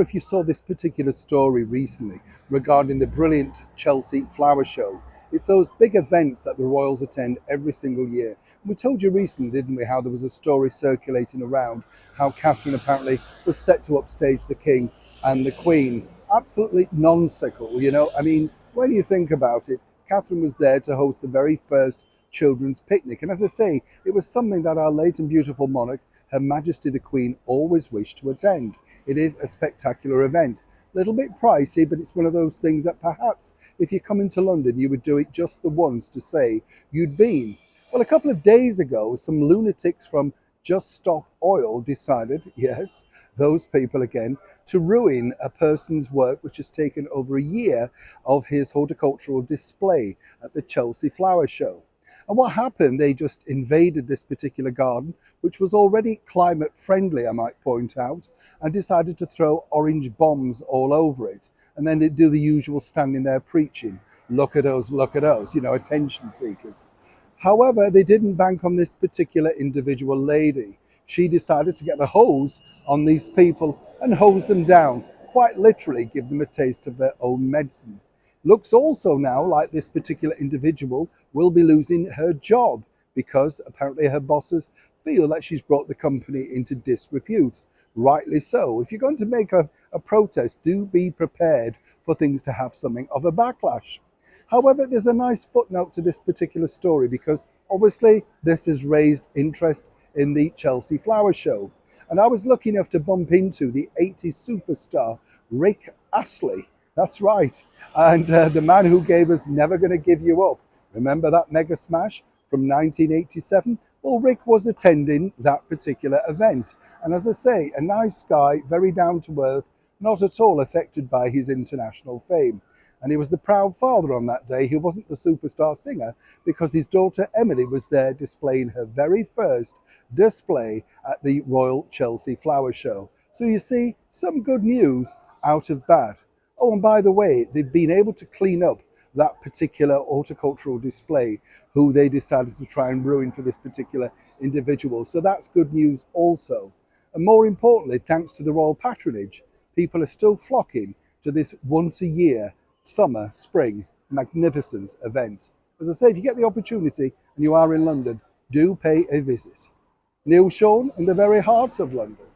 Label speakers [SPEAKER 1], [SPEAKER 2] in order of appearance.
[SPEAKER 1] sure if you saw this particular story recently regarding the brilliant Chelsea Flower Show. It's those big events that the royals attend every single year. We told you recently, didn't we, how there was a story circulating around how Catherine apparently was set to upstage the King and the Queen. Absolutely nonsensical, you know. I mean, when you think about it, Catherine was there to host the very first children's picnic. And as I say, it was something that our late and beautiful monarch, Her Majesty the Queen, always wished to attend. It is a spectacular event. A little bit pricey, but it's one of those things that perhaps if you come into London, you would do it just the once to say you'd been. Well, a couple of days ago, some lunatics from Just Stop Oil decided, yes, those people again, to ruin a person's work which has taken over a year of his horticultural display at the Chelsea Flower Show. And what happened, they just invaded this particular garden, which was already climate friendly, I might point out, and decided to throw orange bombs all over it. And then they do the usual standing there preaching, look at us, you know, attention seekers. However, they didn't bank on this particular individual lady. She decided to get the hose on these people and hose them down, quite literally give them a taste of their own medicine. Looks also now like this particular individual will be losing her job because apparently her bosses feel that she's brought the company into disrepute. Rightly so. If you're going to make a protest, do be prepared for things to have something of a backlash. However, there's a nice footnote to this particular story because obviously this has raised interest in the Chelsea Flower Show. And I was lucky enough to bump into the 80s superstar Rick Astley. That's right. And the man who gave us Never Gonna Give You Up. Remember that mega smash from 1987? Well, Rick was attending that particular event. And as I say, a nice guy, very down to earth, not at all affected by his international fame. And he was the proud father on that day. He wasn't the superstar singer because his daughter Emily was there displaying her very first display at the Royal Chelsea Flower Show. So you see, some good news out of bad. Oh, and by the way, they've been able to clean up that particular horticultural display who they decided to try and ruin for this particular individual. So that's good news also. And more importantly, thanks to the royal patronage, people are still flocking to this once a year, summer, spring, magnificent event. As I say, if you get the opportunity and you are in London, do pay a visit. Neil Sean in the very heart of London.